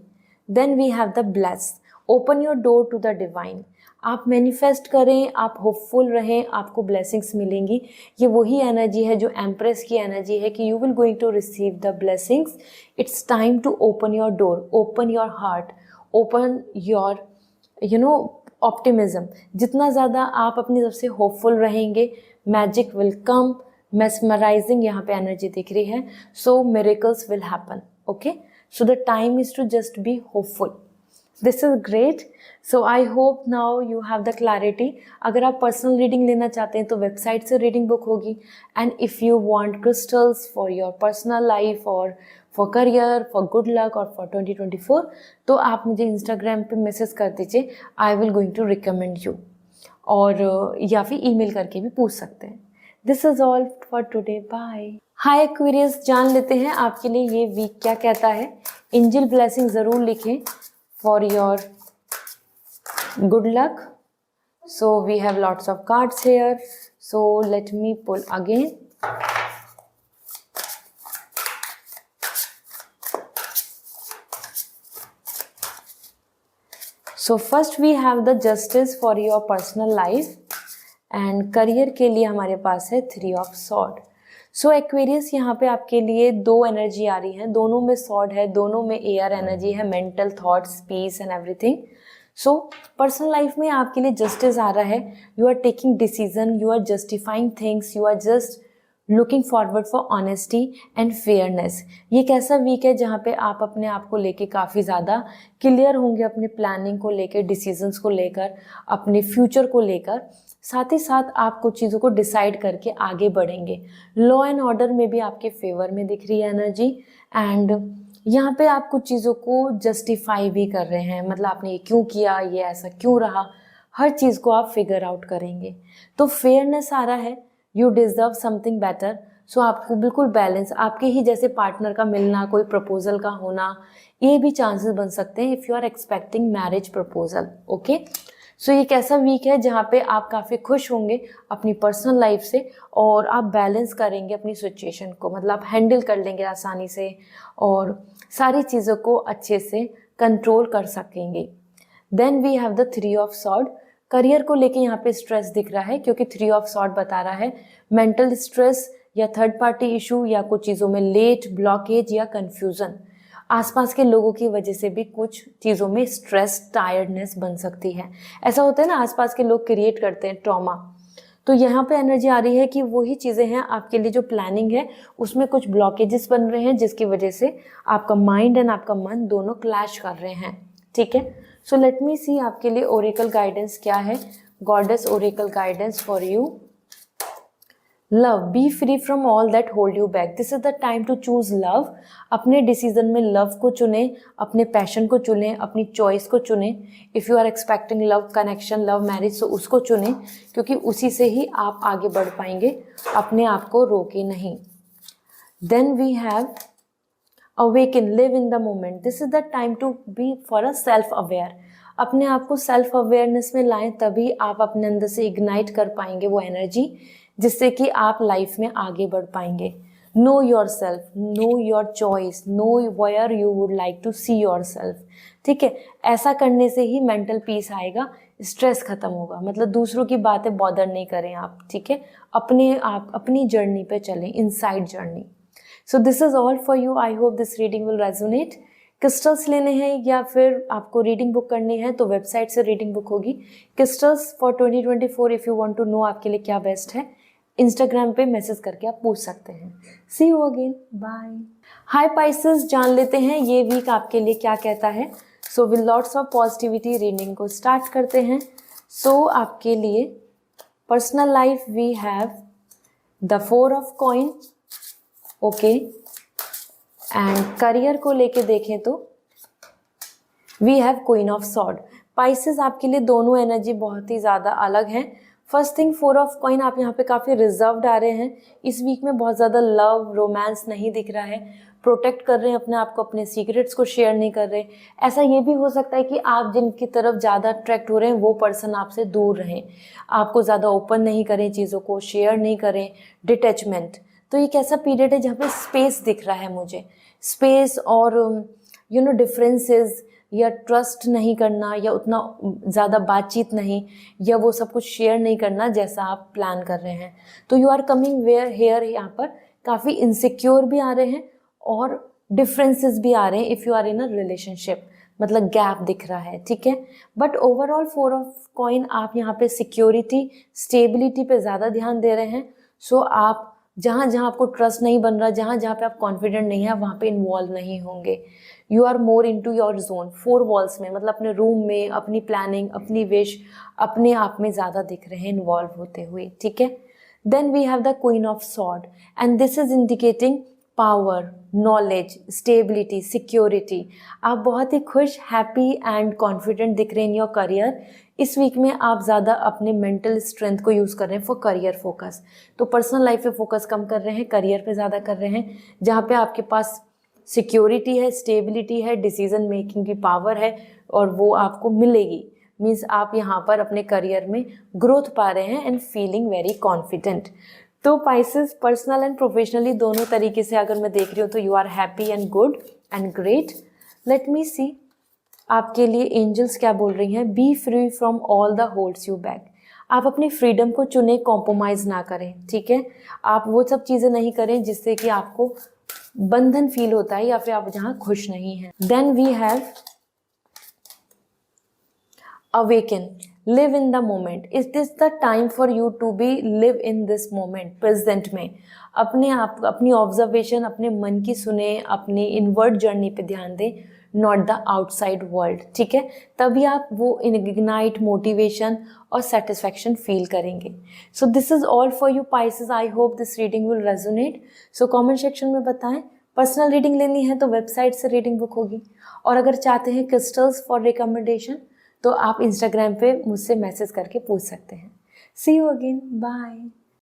Then we have the bless, open your door to the divine. आप मैनिफेस्ट करें, आप होपफुल रहें, आपको ब्लेसिंग्स मिलेंगी। ये वही एनर्जी है जो एम्प्रेस की एनर्जी है कि you will going to receive the blessings. It's time to open your door, open your heart, open your optimism. जितना ज़्यादा आप अपनी तरफ से होपफुल रहेंगे, मैजिक विल कम। मेस्मराइजिंग यहाँ पे एनर्जी दिख रही है, so miracles will happen. Okay, so the time is to just be hopeful. This is great, so I hope now you have the clarity. अगर आप पर्सनल रीडिंग लेना चाहते हैं तो वेबसाइट से रीडिंग बुक होगी। And if you want crystals for your personal life और for career, for good luck और फॉर 2024, तो आप मुझे इंस्टाग्राम पे मैसेज कर दीजिए, I will going to recommend you, और या फिर ईमेल करके भी पूछ सकते हैं। This is all for today, bye. Hi Aquarius, जान लेते हैं आपके लिए ये वीक क्या कहता है। एंजल ब्लेसिंग ज़रूर लिखें for your good luck. So we have lots of cards here, so let me pull again. So first we have the justice for your personal life, and career के लिए हमारे पास है 3 of sword. So Aquarius यहाँ पे आपके लिए 2 energy आ रही है, दोनों में सॉर्ड है, दोनों में एयर एनर्जी है, mental thoughts, peace and everything. So personal life में आपके लिए जस्टिस आ रहा है, you are taking decision, you are justifying things, you are just looking forward for honesty and fairness. ये एक ऐसा वीक है जहाँ पे आप अपने आप को लेके काफ़ी ज़्यादा क्लियर होंगे, अपने प्लानिंग को लेकर, डिसीजंस को लेकर, अपने फ्यूचर को लेकर। साथ ही साथ आप कुछ चीज़ों को डिसाइड करके आगे बढ़ेंगे। लॉ एंड ऑर्डर में भी आपके फेवर में दिख रही है एनर्जी, एंड यहाँ पे आप कुछ चीज़ों को जस्टिफाई भी कर रहे हैं, मतलब आपने ये क्यों किया, ये ऐसा क्यों रहा, हर चीज़ को आप फिगर आउट करेंगे। तो फेयरनेस आ रहा है, यू डिज़र्व समथिंग बेटर। सो आपको बिल्कुल बैलेंस, आपके ही जैसे पार्टनर का मिलना, कोई प्रपोजल का होना, ये भी चांसेस बन सकते हैं if you are expecting marriage proposal. Okay, so ये कैसा वीक है जहाँ पे आप काफ़ी खुश होंगे अपनी पर्सनल लाइफ से, और आप बैलेंस करेंगे अपनी सिचुएशन को, मतलब आप हैंडल कर लेंगे आसानी से और सारी चीज़ों को अच्छे से कंट्रोल कर सकेंगे। Then we have the 3 of sword. Career को लेके यहाँ पे स्ट्रेस दिख रहा है, क्योंकि 3 ऑफ सॉर्ड बता रहा है मेंटल स्ट्रेस या थर्ड पार्टी इशू, या कुछ चीज़ों में लेट, ब्लॉकेज या कंफ्यूजन। आसपास के लोगों की वजह से भी कुछ चीज़ों में स्ट्रेस, टायर्डनेस बन सकती है। ऐसा होता है ना, आसपास के लोग क्रिएट करते हैं ट्रॉमा। तो यहाँ पे एनर्जी आ रही है कि वही चीज़ें हैं, आपके लिए जो प्लानिंग है उसमें कुछ ब्लॉकेजेस बन रहे हैं, जिसकी वजह से आपका माइंड एंड आपका मन दोनों क्लैश कर रहे हैं। ठीक है, सो लेट मी सी आपके लिए ओरेकल गाइडेंस क्या है। Goddess oracle guidance for you. Love, be free from all that hold you back, this is the time to choose love. अपने डिसीजन में लव को चुने, अपने पैशन को चुने, अपनी चॉइस को चुने। If you are expecting love connection, love marriage, तो उसको चुने, क्योंकि उसी से ही आप आगे बढ़ पाएंगे, अपने आप को रोके नहीं। Then we have awaken, live in the moment, this is the time to be for a self aware. अपने आप को सेल्फ अवेयरनेस में लाएं, तभी आप अपने अंदर से इग्नाइट कर पाएंगे वो एनर्जी, जिससे कि आप लाइफ में आगे बढ़ पाएंगे। Know your self, know your choice, know where you would like to see your self. ठीक है, ऐसा करने से ही मेंटल पीस आएगा, स्ट्रेस खत्म होगा। मतलब दूसरों की बातें बॉदर नहीं करें आप। ठीक है, आप अपनी जर्नी पे चलें, inside journey. So this is all for you. I hope this reading will resonate. Crystals लेने हैं या फिर आपको रीडिंग बुक करनी है तो वेबसाइट से रीडिंग बुक होगी। Crystals for 2024, if you want to know आपके लिए क्या बेस्ट है, इंस्टाग्राम पे मैसेज करके आप पूछ सकते हैं। See you again, bye. Hi Pisces, जान लेते हैं ये वीक आपके लिए क्या कहता है। So with lots of positivity reading को स्टार्ट करते हैं। सो आपके लिए personal life we have the 4 of coin. Okay, and career को लेके देखें तो we have queen of sword. Pisces आपके लिए दोनों एनर्जी बहुत ही ज़्यादा अलग हैं। फर्स्ट थिंग, 4 ऑफ कॉइन, आप यहाँ पे काफ़ी रिजर्व्ड आ रहे हैं। इस वीक में बहुत ज़्यादा लव, रोमांस नहीं दिख रहा है। प्रोटेक्ट कर रहे हैं अपने आप को, अपने सीक्रेट्स को शेयर नहीं कर रहे। ऐसा ये भी हो सकता है कि आप जिनकी तरफ ज़्यादा अट्रैक्ट हो रहे हैं वो पर्सन आपसे दूर रहें, आपको ज़्यादा ओपन नहीं करें, चीज़ों को शेयर नहीं करें, डिटैचमेंट। तो ये कैसा पीरियड है जहाँ पे स्पेस दिख रहा है मुझे, स्पेस और डिफरेंसेस, या ट्रस्ट नहीं करना, या उतना ज़्यादा बातचीत नहीं, या वो सब कुछ शेयर नहीं करना जैसा आप प्लान कर रहे हैं। तो यू आर कमिंग हेयर, यहाँ पर काफ़ी इनसिक्योर भी आ रहे हैं और डिफरेंसेस भी आ रहे हैं if you are in a relationship, मतलब गैप दिख रहा है। ठीक है, बट ओवरऑल 4 ऑफ कॉइन, आप यहाँ पे सिक्योरिटी, स्टेबिलिटी पे ज़्यादा ध्यान दे रहे हैं। सो आप जहाँ जहाँ आपको ट्रस्ट नहीं बन रहा, जहाँ जहाँ पे आप कॉन्फिडेंट नहीं है, वहाँ पे इन्वॉल्व नहीं होंगे। You are more into your zone, 4 walls में, मतलब अपने रूम में, अपनी प्लानिंग, अपनी विश, अपने आप में ज़्यादा दिख रहे हैं इन्वॉल्व होते हुए। ठीक है, then we have the queen of sword, and this is indicating power, knowledge, stability, security. आप बहुत ही खुश, हैप्पी एंड कॉन्फिडेंट दिख रहे हैं इन योर करियर। इस वीक में आप ज़्यादा अपने मेंटल स्ट्रेंथ को यूज़ कर रहे हैं फॉर करियर फोकस। तो पर्सनल लाइफ पे फोकस कम कर रहे हैं, करियर पे ज़्यादा कर रहे हैं, जहाँ पे आपके पास सिक्योरिटी है, स्टेबिलिटी है, डिसीजन मेकिंग की पावर है, और वो आपको मिलेगी। मीन्स आप यहाँ पर अपने करियर में ग्रोथ पा रहे हैं एंड फीलिंग वेरी कॉन्फिडेंट। तो पाइसेस, पर्सनल एंड प्रोफेशनली दोनों तरीके से अगर मैं देख रही हूँ तो you are happy and good and great. Let me see आपके लिए एंजल्स क्या बोल रही हैं, be free from all the holds you back. आप अपनी फ्रीडम को चुने, कॉम्प्रोमाइज़ ना करें, ठीक है। आप वो सब चीज़ें नहीं करें जिससे कि आपको बंधन फील होता है या फिर आप जहाँ खुश नहीं हैं। Then we have awaken, live in the moment. Is this the time for you to be live in this moment, present में अपने आप, अपनी ऑब्जर्वेशन, अपने मन की सुने, अपने इनवर्ड जर्नी पे ध्यान दें, नॉट द आउटसाइड वर्ल्ड, ठीक है। तभी आप वो इग्नाइट मोटिवेशन और सेटिस्फैक्शन फील करेंगे। सो this is all for you Pisces. I hope this reading will resonate. So comment section में बताएं। पर्सनल रीडिंग लेनी है तो वेबसाइट से रीडिंग बुक होगी, और अगर चाहते हैं क्रिस्टल्स फॉर रिकमेंडेशन तो आप इंस्टाग्राम पे मुझसे मैसेज करके पूछ सकते हैं। See you again, bye.